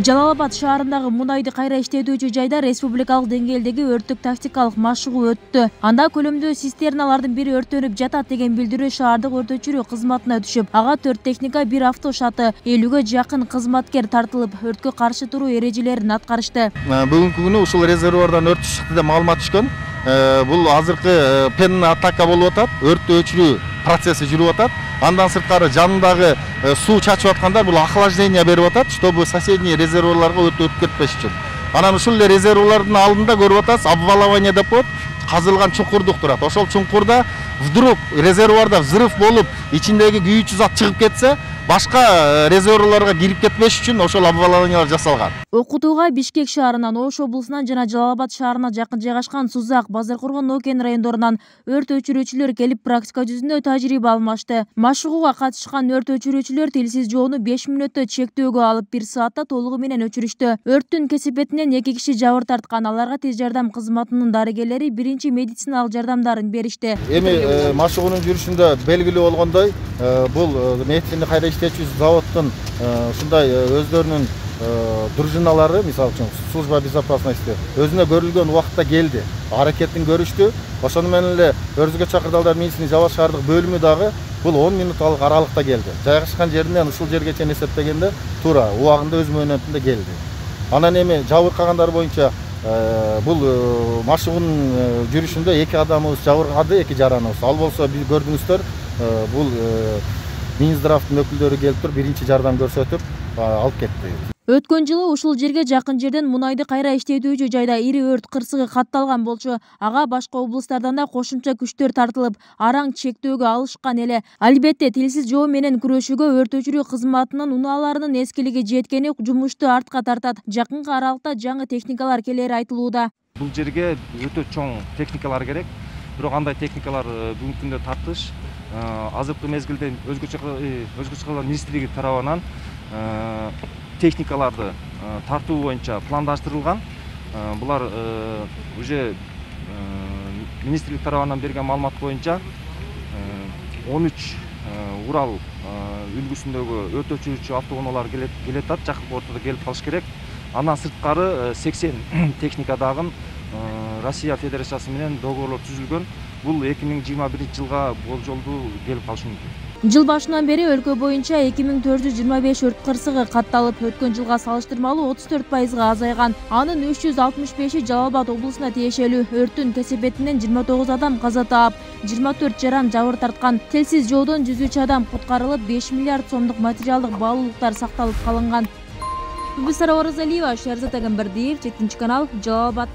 Жалал Абад шаарындагы мунайды кайра иштетүүчү жайда республикалык деңгээлдеги өрттүк тактикалык машыгуу өттү. Анда көлөмдүү цистерналардын бири өртөнүп жатат деген билдирүү шаардык өрт өчүрүү кызматына түшүп, ага 4 техника, 1 автошаты, 50ге жакын кызматкер тартылып, өрткө каршы туруу эрежелерин аткарышты. Бүгүнкү күнү ушул резервуардан өрт чыкты деп маалымат түшкөн. Бул азыркы пенна атака болуп атат, өрттү өчүрүү процесси жүрүп атат. Андан сырткары жанындагы суу чачып аткандар бул охлаждение берип атат, чтобы соседний резервуарларга өрт өтүп кетпеш үчүн. Анан ушул эле резервуарлардын алдында көрүп атасыз, обвалование деп коет, казылган чуңкурдук турат. Ошол чуңкурда вдруг резервуарда взрыв болуп, ичиндеги күйүүчү зат чыгып кетсе, башка резервуарларга кирип кетпеш үчүн ошол обвалованиялар жасалган. Окутууга Бишкек шаарынан, Ош облусунан жана Жалал Абад шаарына жакын жайгашкан Сузак, Базаркоргон, Нокен райондорунан өрт өчүрүүчүлөр келип практика жүзүндө тажрыйба алмашты. Машыгууга катышкан өрт өчүрүүчүлөр тилсиз жоону 5 мүнөттө чектөөгө алып 1 саатта толугу менен өчүрүштү. Өрттүн кесепетинен 2 киши жабыр тарткан, аларга тез жардам кызматынын дарыгерлери биринчи медициналык жардамдарын беришти. Эми машыгуунун жүрүшүндө белгилүү болгондой, бул медицина кайра иштечү заводдун ушундай өздөрүнүн дружиналары, мисалы үчүн служба безопасности өзүнө көрүлгөн убакытта келди, аракетин көрүштү. Ошону менен эле өрзгө чакырдалдар медицина Жалал шаардык бөлүмү дагы бул 10 минутталык аралыкта келди. Жайгашкан жеринен ушул жерге чейин эсептегенде туура убагында өз мөөнөтүндө келди. Анан эми жабыркагандар боюнча бул машыгуунун жүрүшүндө 2 адамыбыз жабыркады, 2 жараныбыз. Ал болсо биз көрдүңүздөр, бул Минздравдын өкүлдөрү келип туруп биринчи жардам көрсөтүп алып кетти. Өткөн жылы ушул жерге жакын жерден мунайды кайра иштетүүчү жайда ири өрт кырсыгы катталган болчу. Ага башка облустардан да кошумча күчтөр тартылып, араң чектөөгө алышкан эле. Албетте, тилсиз жоо менен күрөшүүгө өрт өчүрүү кызматынын унааларынын эскилиги жеткени жумушту артка тартат. Жакынкы аралыкта жаңы техникалар келери айтылууда. Бул жерге өтө чоң техникалар керек. Бирок андай техникалар бүгүнкү күндө тартыш. Азыркы мезгилде өзгөчө министрлиги тарабынан техникаларды тартуу боюнча пландаштырылган. Булар уже министрлик тарабынан берген маалымат боюнча 13 Урал үлгүсүндөгү өрт өчүрүүчү автоунаалар келет атат, жакынкы ортодо келип калыш керек. Андан сырткары 80 техника дагы Россия Федерациясы менен договорлор түзүлгөн. Бул 2021 жылга болжолдуу келип калышы мүмкүн. Жыл башынан бери өлкө боюнча 2425 өрт кырсыгы катталып, өткөн жылга салыштырмалуу 34% азайган. Анын 365-и Жалал Абад облусуна тиешелүү. Өрттүн кесепетинен 29 адам каза таап, 24 жаран жабыр тарткан. Телсиз жоодон 103 адам куткарылып, 5 миллиард сомдук материалдык баалуулуктар сакталып калынган. Бибисара Оразалиева, Шерзат Агамбердиев, 7 канал, Жалал Абад.